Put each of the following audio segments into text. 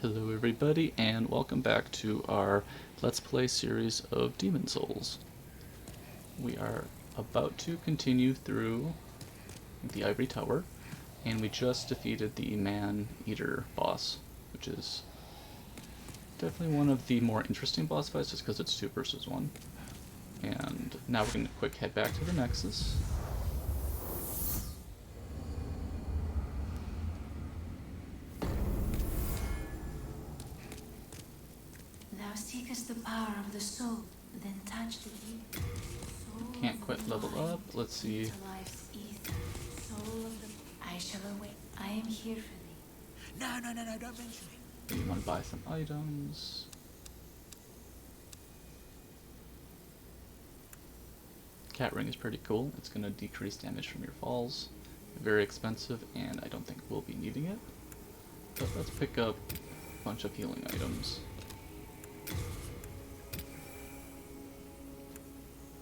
Hello everybody, and welcome back to our Let's Play series of Demon Souls. We are about to continue through the Ivory Tower, and we just defeated the Man-Eater boss, which is definitely one of the more interesting boss fights just because it's 2 versus 1. And now we're going to quick head back to the Nexus. Thou seekest the power of the soul, then touch the deep. Can't quite level up. Let's see. To life's ether, soul of the... I shall await. I am here for thee. No, don't mention it. You want to buy some items. Cat ring is pretty cool. It's going to decrease damage from your falls. Very expensive, and I don't think we'll be needing it. But let's pick up a bunch of healing items.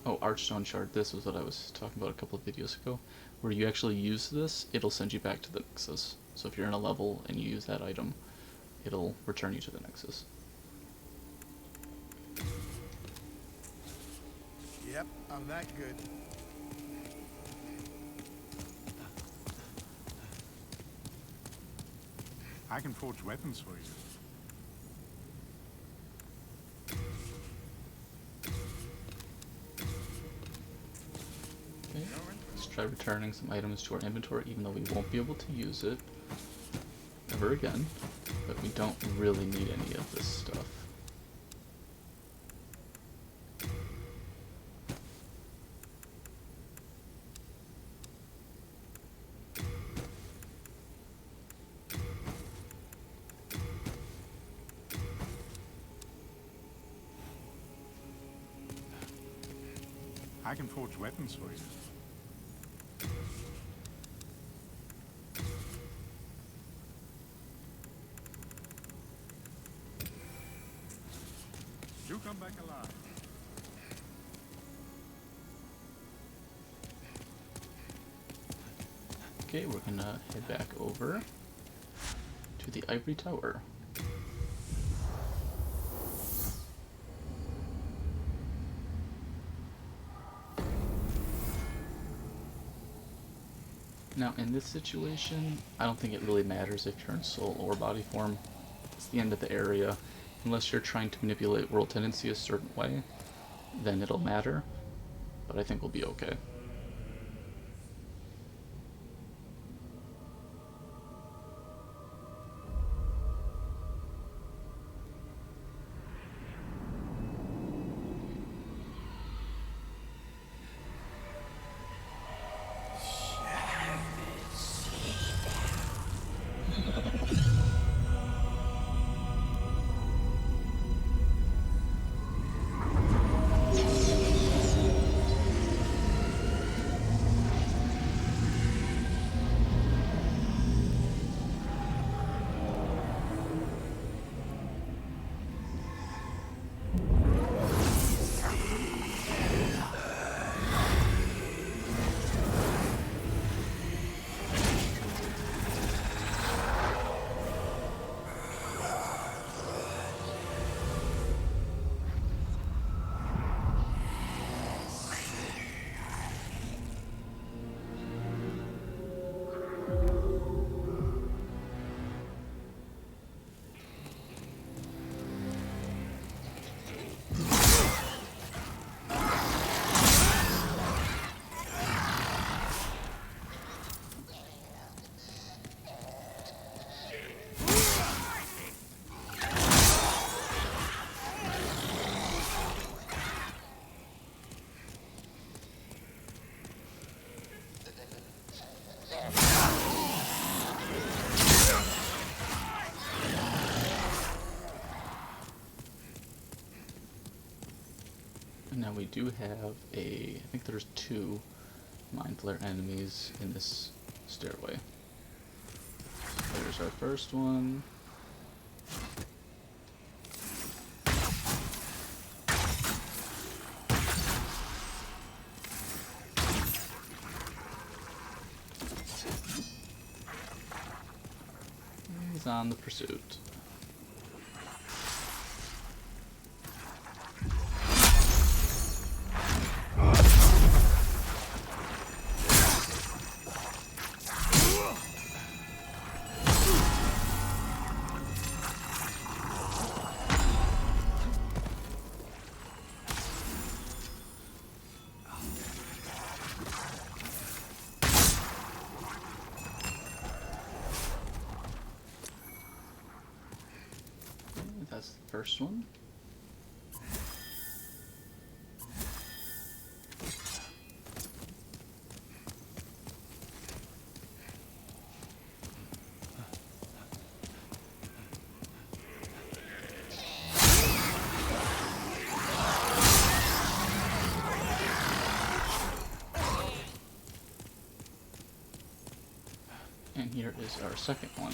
Oh, Archstone Shard. This was what I was talking about a couple of videos ago. Where you actually use this, it'll send you back to the Nexus. So if you're in a level and you use that item, it'll return you to the Nexus. Yep, I'm that good. I can forge weapons for you. Okay, let's try returning some items to our inventory, even though we won't be able to use it ever again. But we don't really need any of this stuff. I can forge weapons for you. You come back alive. Okay, we're gonna head back over to the Ivory Tower. Now, in this situation, I don't think it really matters if you're in soul or body form. It's the end of the area. Unless you're trying to manipulate world tendency a certain way, then it'll matter. But I think we'll be okay. Now we do have I think there's 2 Mind Flare enemies in this stairway. There's our first one. He's on the pursuit. as the first one. And here is our second one.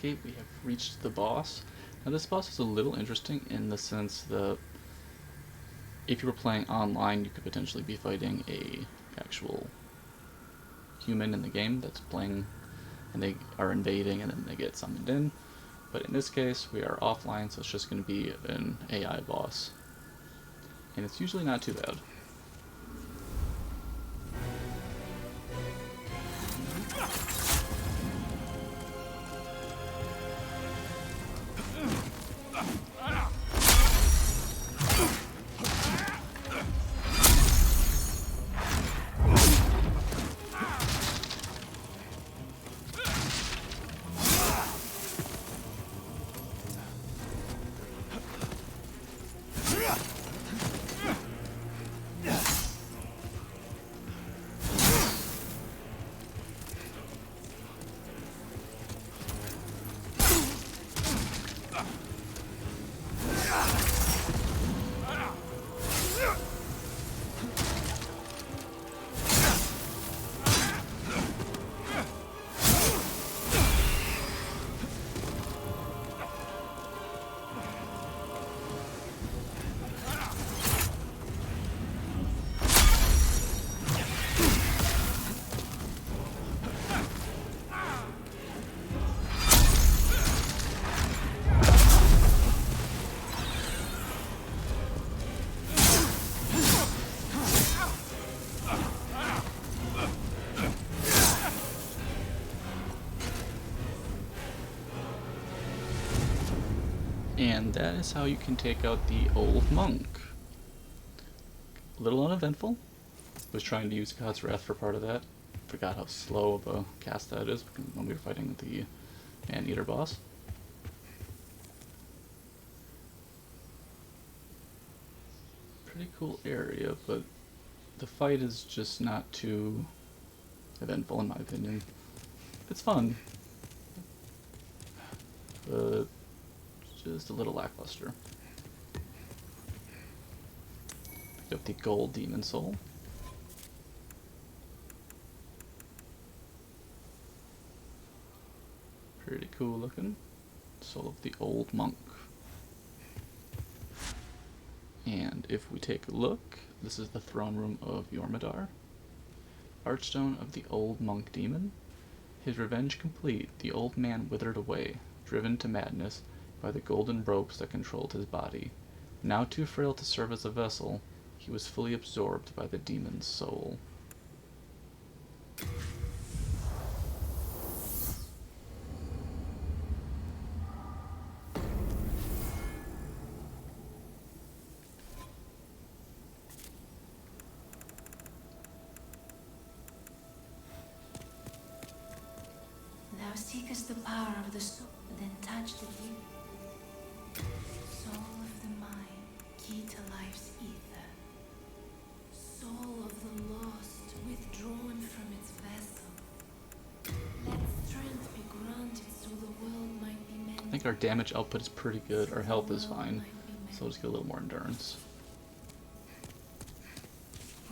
Okay, we have reached the boss. Now this boss is a little interesting in the sense that if you were playing online, you could potentially be fighting a actual human in the game that's playing, and they are invading and then they get summoned in. But in this case, we are offline, so it's just going to be an AI boss. And it's usually not too bad. And that is how you can take out the old monk. A little uneventful. Was trying to use God's Wrath for part of that. Forgot how slow of a cast that is when we were fighting the man-eater boss. Pretty cool area, but the fight is just not too eventful in my opinion. It's fun, but just a little lackluster. Picked up the gold demon soul. Pretty cool looking. Soul of the old monk. And if we take a look, this is the throne room of Yormadar. Archstone of the old monk demon. His revenge complete, the old man withered away, driven to madness by the golden ropes that controlled his body. Now too frail to serve as a vessel, he was fully absorbed by the demon's soul. Thou seekest the power of the soul, then touch the deep. Soul of the mind, key to life's ether. Soul of the lost, withdrawn from its vessel. Let strength be granted so the world might be mended. I think our damage output is pretty good, our health is fine, so we'll just get a little more endurance.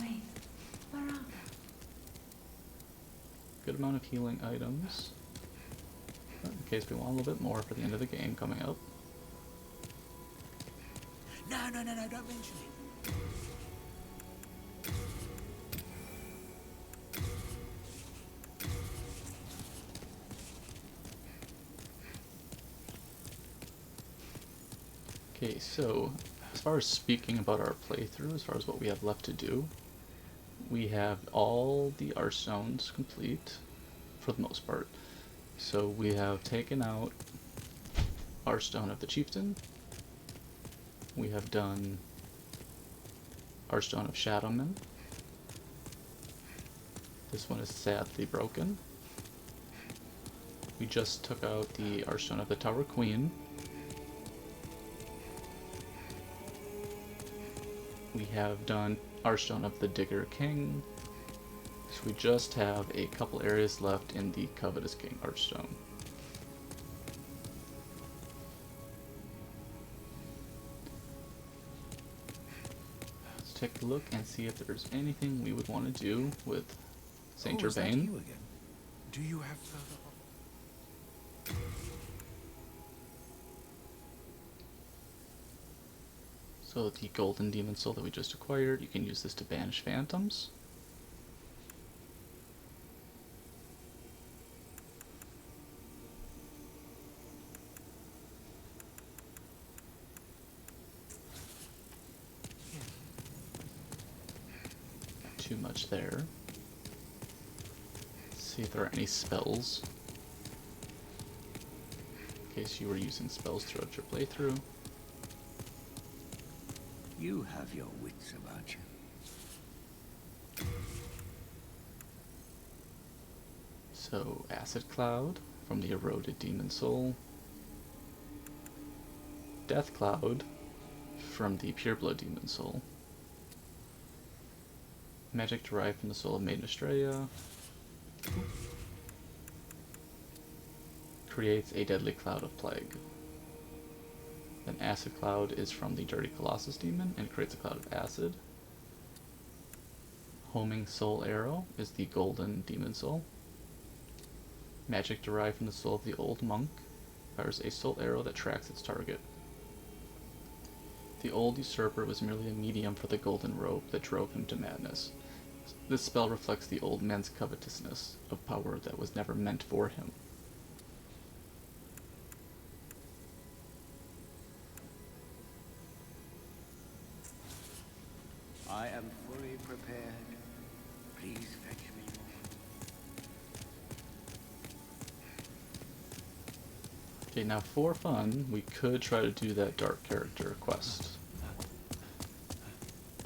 Wait, where are they? Good amount of healing items. In case we want a little bit more for the end of the game coming up. No, no, no, no, don't mention it. Okay, so as far as speaking about our playthrough, as far as what we have left to do, we have all the Archstones complete, for the most part. So we have taken out Archstone of the Chieftain, we have done Archstone of Shadowman, this one is sadly broken. We just took out the Archstone of the Tower Queen. We have done Archstone of the Digger King. So we just have a couple areas left in the Covetous King Archstone. Let's take a look and see if there's anything we would want to do with Saint Is that Urbane. you again? Do you have further? So the golden demon soul that we just acquired, you can use this to banish phantoms. Not too much there. Let's see if there are any spells. In case you were using spells throughout your playthrough. You have your wits about you. So, Acid Cloud from the Eroded Demon Soul. Death Cloud from the Pureblood Demon Soul. Magic derived from the soul of Maiden Estrella. Creates a deadly cloud of plague. Then Acid Cloud is from the Dirty Colossus Demon and creates a cloud of acid. Homing Soul Arrow is the Golden Demon Soul. Magic derived from the soul of the Old Monk fires a soul arrow that tracks its target. The Old Usurper was merely a medium for the Golden Robe that drove him to madness. This spell reflects the old man's covetousness of power that was never meant for him. I am fully prepared. Please fetch me more. Okay, now for fun, we could try to do that dark character quest.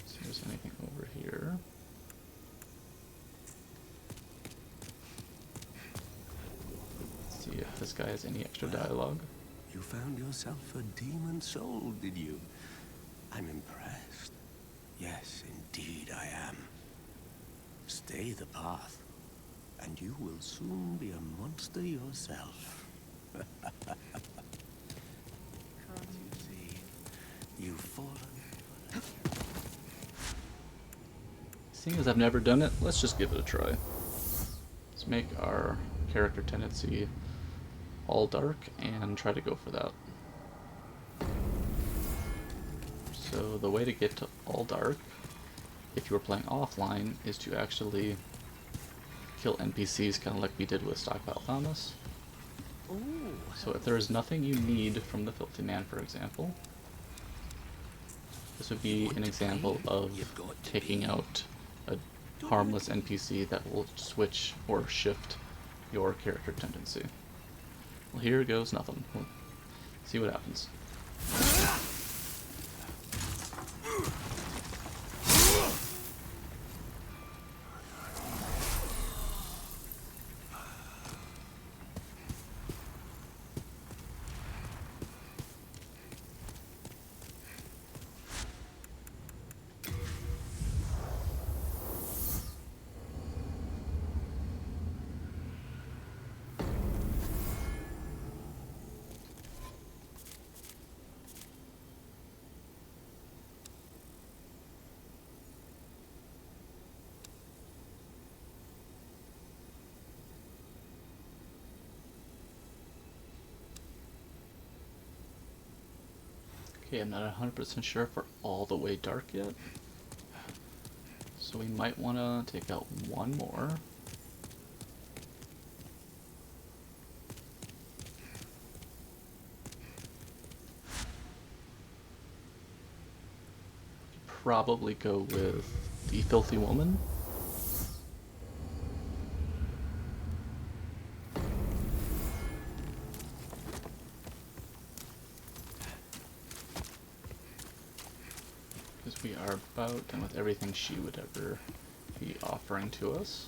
See if there's anything over here. Let's see if this guy has any extra dialogue. You found yourself a demon soul, did you? I'm impressed. Yes, indeed I am. Stay the path, and you will soon be a monster yourself. Can't you see? You've fallen. Seeing as I've never done it, let's just give it a try. Let's make our character tendency all dark and try to go for that. So the way to get to all dark, if you were playing offline, is to actually kill NPCs kind of like we did with Stockpile Thomas. So if there is nothing you need from the Filthy Man, for example, this would be an example of taking out a harmless NPC that will switch or shift your character tendency. Well, here goes nothing. We'll see what happens. Okay, I'm not 100% sure if we're all the way dark yet. So we might want to take out one more. Probably go with the Filthy Woman. Because we are about done with everything she would ever be offering to us.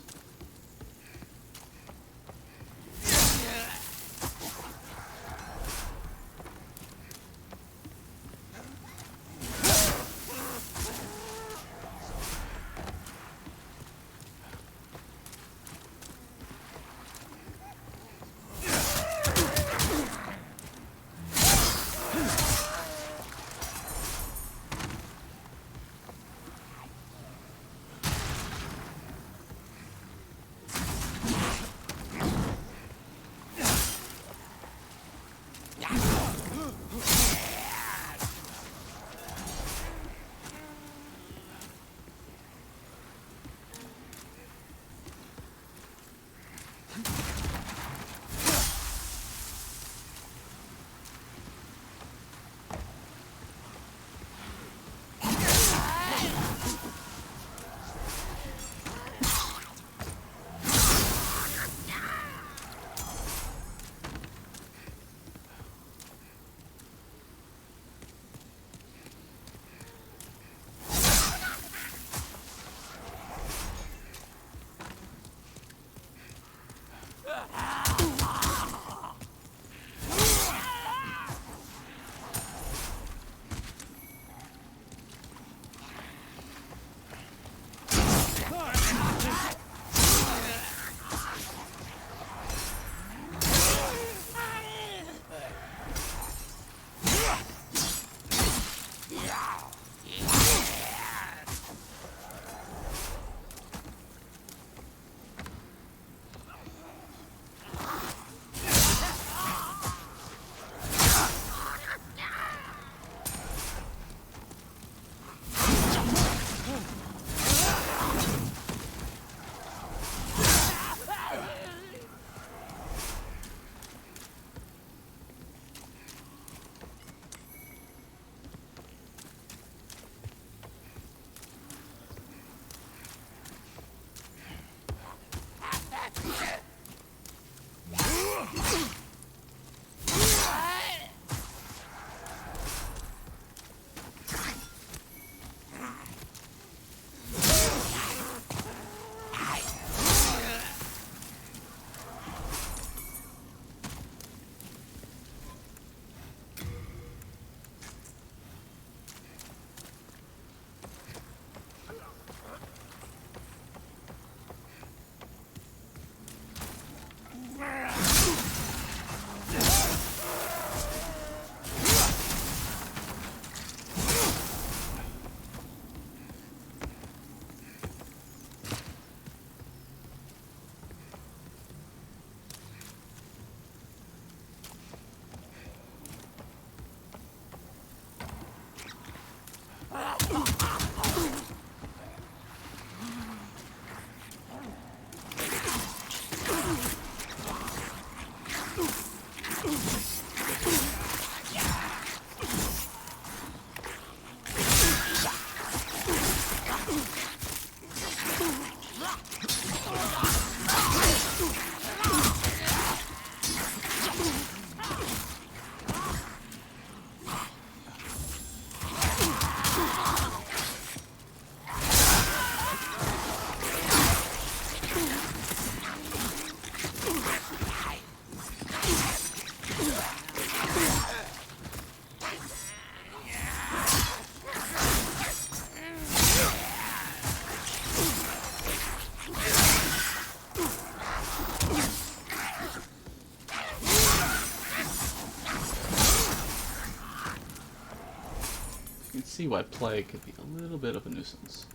You can see why plague could be a little bit of a nuisance.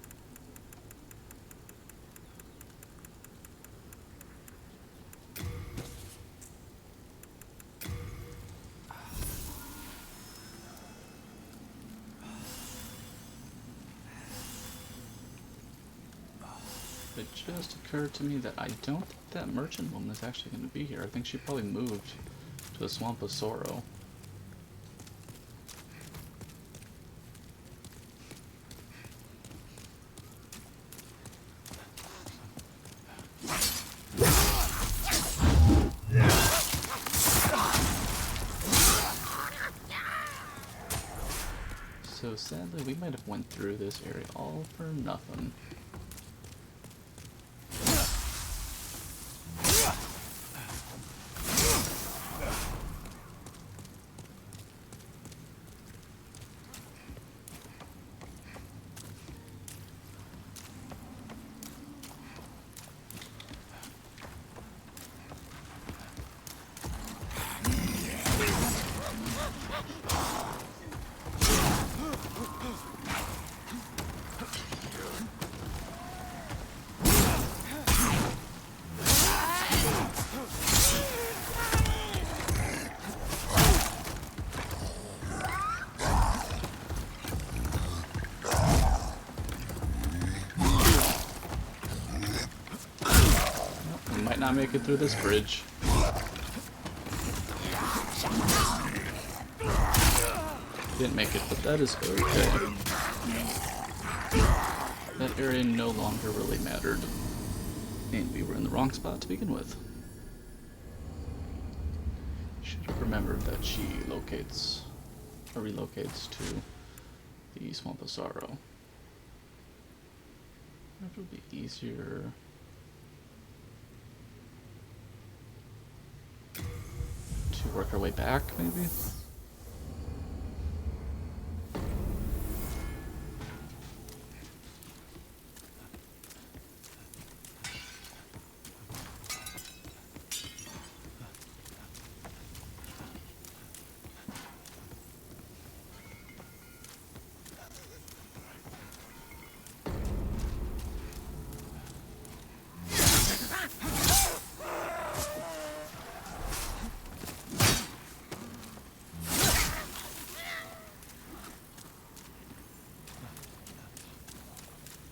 It just occurred to me that I don't think that merchant woman is actually going to be here. I think she probably moved to the Swamp of Sorrow. So sadly, we might have went through this area all for nothing. Might not make it through this bridge. Didn't make it, but that is okay. That area no longer really mattered. And we were in the wrong spot to begin with. Should have remembered that she locates, or relocates to the Swamp of Sorrow. It would be easier to work our way back, maybe?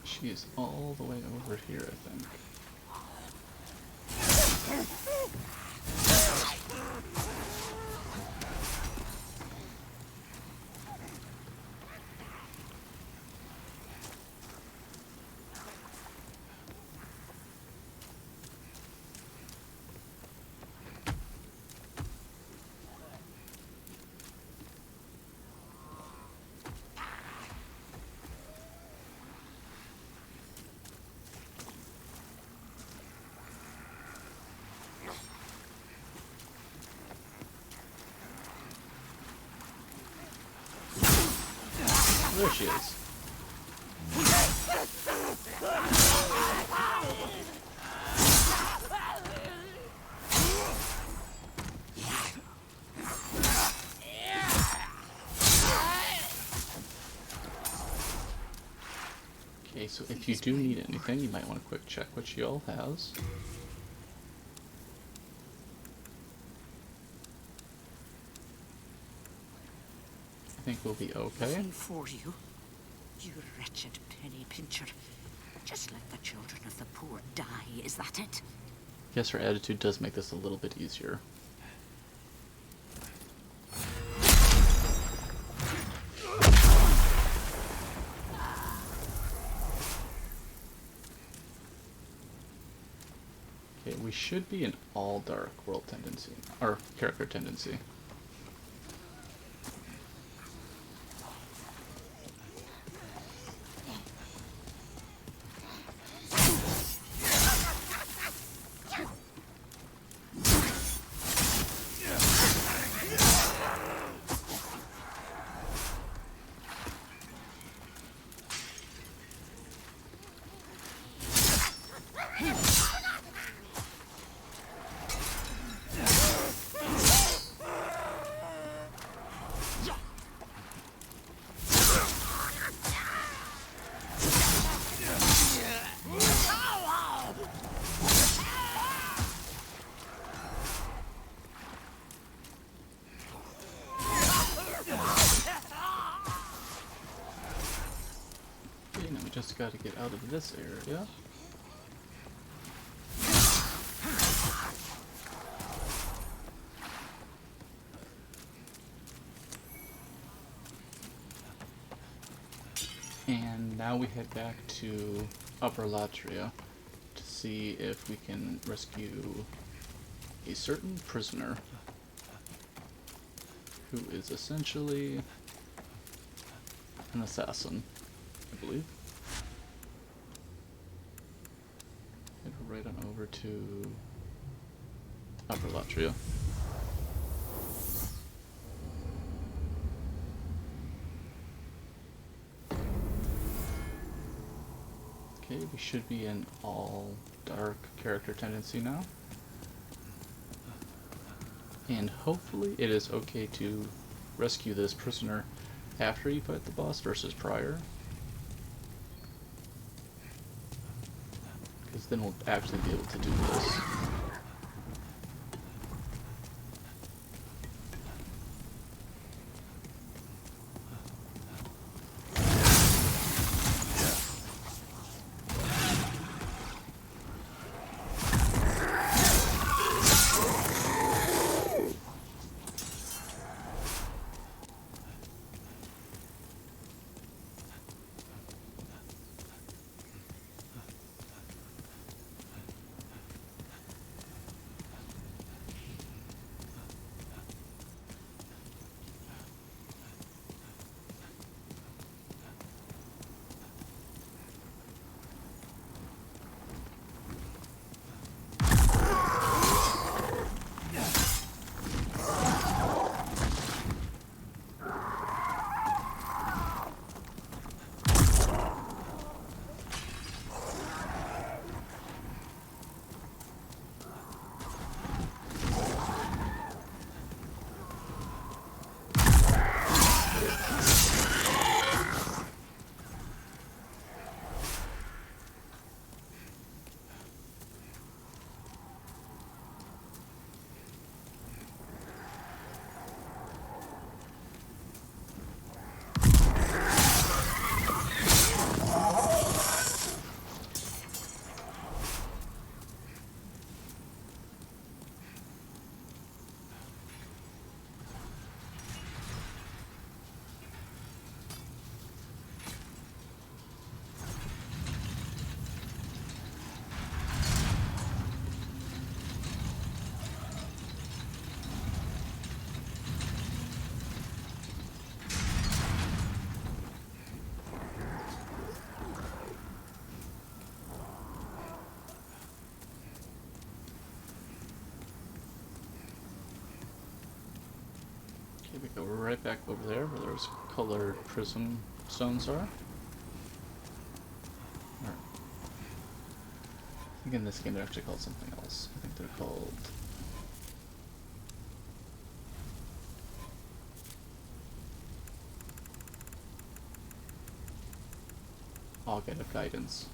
She is all the way over here, I think. There she is. Okay, so if you do need anything, you might want to quick check what she all has. I think we'll be okay. Nothing for you, you wretched penny pincher. Just let the children of the poor die, is that it? Guess her attitude does make this a little bit easier. Okay, we should be an all dark world tendency, or character tendency. Just got to get out of this area. And now we head back to Upper Latria to see if we can rescue a certain prisoner who is essentially an assassin, I believe. Head right on over to Upper Latria. Okay, we should be in all dark character tendency now. And hopefully it is okay to rescue this prisoner after you fight the boss versus prior. Because then we'll actually be able to do this. Okay, we go right back over there where those colored prism stones are. Or, I think in this game they're actually called something else. I think they're called... Auget of Guidance.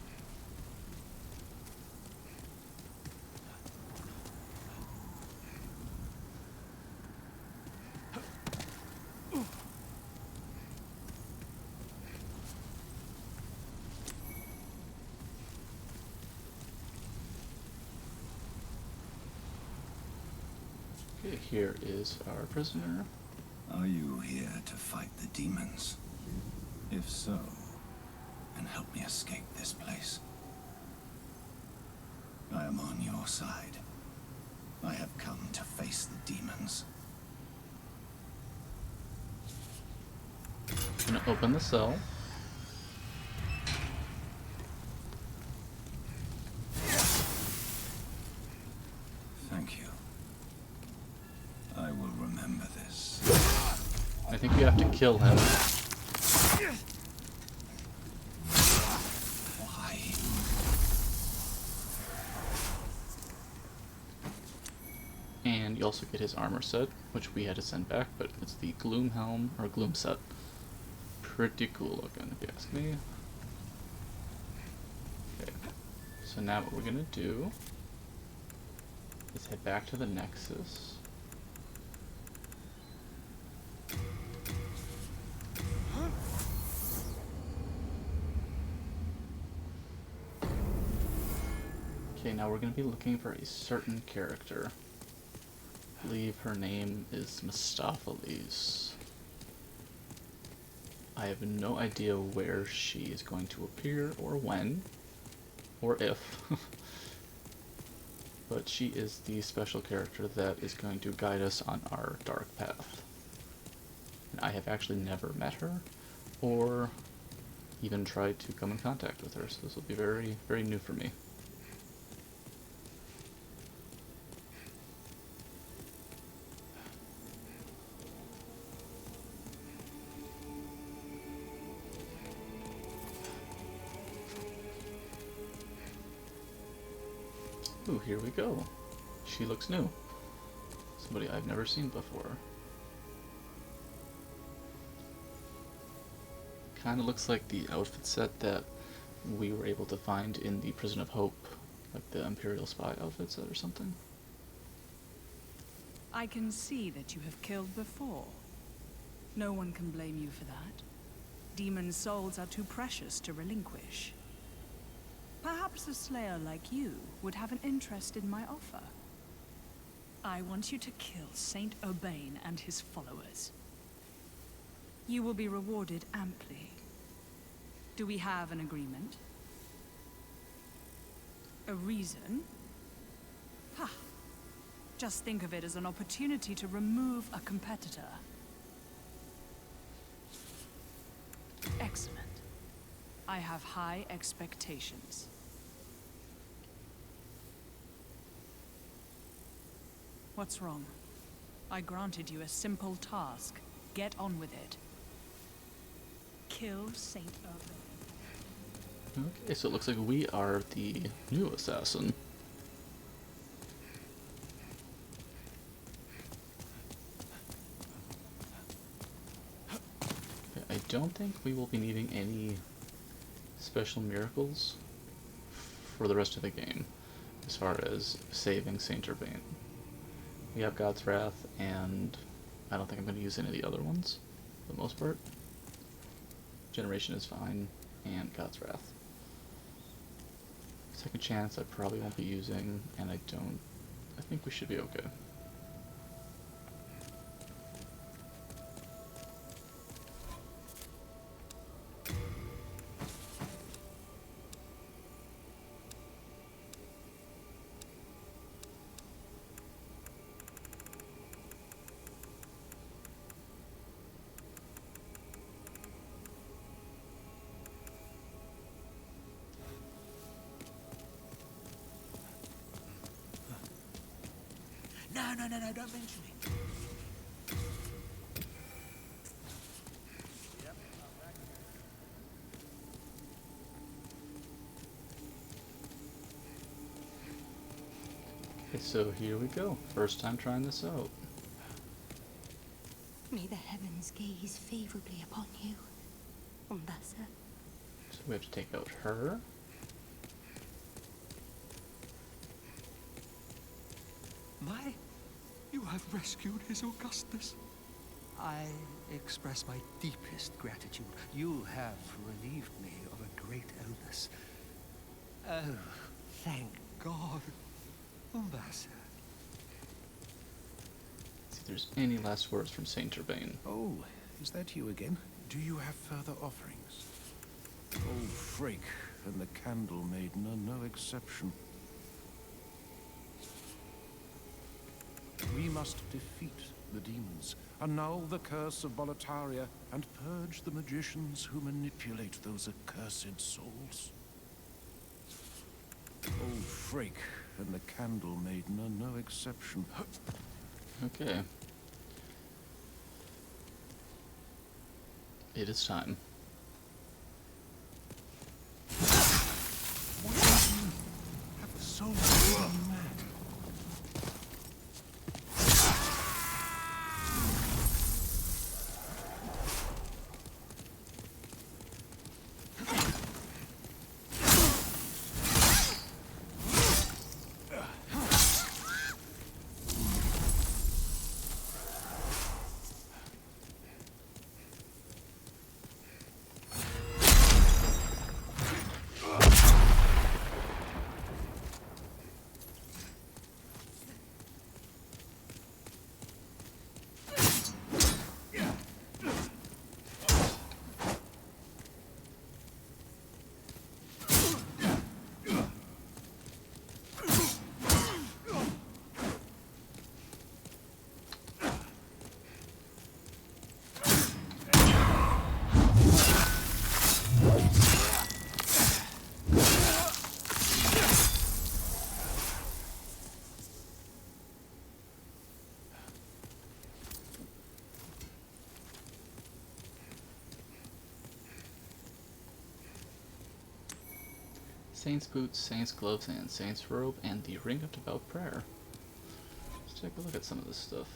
Okay, here is our prisoner. Are you here to fight the demons? If so, then help me escape this place. I am on your side. I have come to face the demons. I'm gonna open the cell. Thank you. I will remember this. I think you have to kill him. Why? And you also get his armor set, which we had to send back, but it's the Gloom Helm, or Gloom set. Pretty cool looking, if you ask me. Okay, so now what we're gonna do is head back to the Nexus. Okay, now we're gonna be looking for a certain character. I believe her name is Mephistopheles. I have no idea where she is going to appear, or when, or if. But she is the special character that is going to guide us on our dark path. And I have actually never met her, or even tried to come in contact with her, so this will be very, very new for me. Ooh, here we go. She looks new. Somebody I've never seen before. Kinda looks like the outfit set that we were able to find in the Prison of Hope, like the Imperial Spy outfit set or something. I can see that you have killed before. No one can blame you for that. Demon souls are too precious to relinquish. Perhaps a slayer like you would have an interest in my offer. I want you to kill Saint Urbain and his followers. You will be rewarded amply. Do we have an agreement? A reason? Ha! Just think of it as an opportunity to remove a competitor. Excellent. I have high expectations. What's wrong? I granted you a simple task. Get on with it. Kill Saint Urbain. Okay, so it looks like we are the new assassin. Okay, I don't think we will be needing any special miracles for the rest of the game, as far as saving Saint Urbain. We have God's Wrath, and I don't think I'm going to use any of the other ones, for the most part. Generation is fine, and God's Wrath. Second Chance I probably won't be using, and I think we should be okay. No, don't mention it. Okay, so here we go. First time trying this out. May the heavens gaze favorably upon you, Umbasa. So we have to take out her. My, you have rescued His Augustness. I express my deepest gratitude. You have relieved me of a great illness. Oh, thank God, Umbasa. See if there's any last words from Saint Urbain. Oh, is that you again? Do you have further offerings? Old Frake and the Candle Maiden are no exception. We must defeat the demons, annul the curse of Boletaria, and purge the magicians who manipulate those accursed souls. Old Frake and the Candle Maiden are no exception. Okay. It is time. What do you have a soul gone mad? Saint's boots, saint's gloves, and saint's robe, and the ring of devout prayer. Let's take a look at some of this stuff.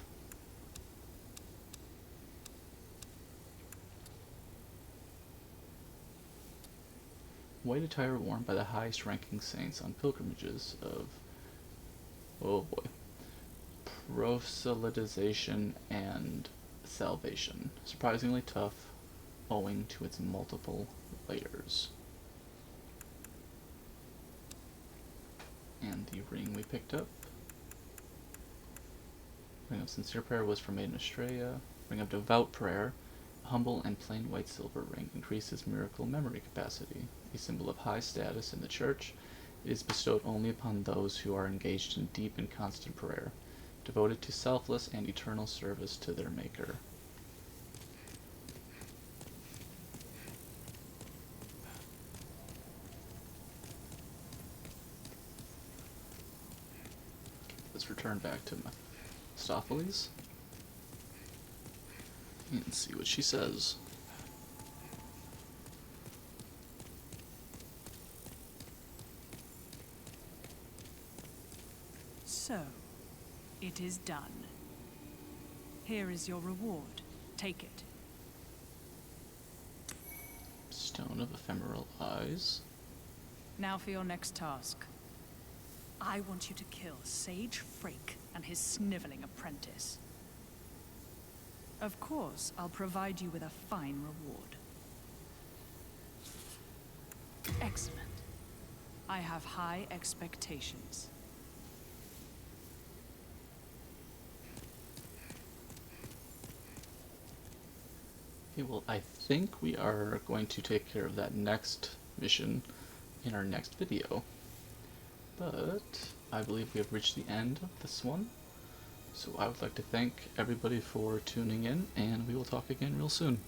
White attire worn by the highest ranking saints on pilgrimages of, oh boy, proselytization and salvation. Surprisingly tough, owing to its multiple layers. And the ring we picked up. Ring of sincere prayer was from Maiden Estrella. Ring of devout prayer, a humble and plain white silver ring, increases miracle memory capacity. A symbol of high status in the church, it is bestowed only upon those who are engaged in deep and constant prayer, devoted to selfless and eternal service to their Maker. Let's return back to Mephistopheles and see what she says. So, it is done. Here is your reward. Take it. Stone of Ephemeral Eyes. Now for your next task. I want you to kill Sage Frake and his sniveling apprentice. Of course, I'll provide you with a fine reward. Excellent. I have high expectations. Okay, well, I think we are going to take care of that next mission in our next video. But I believe we have reached the end of this one. So I would like to thank everybody for tuning in, and we will talk again real soon.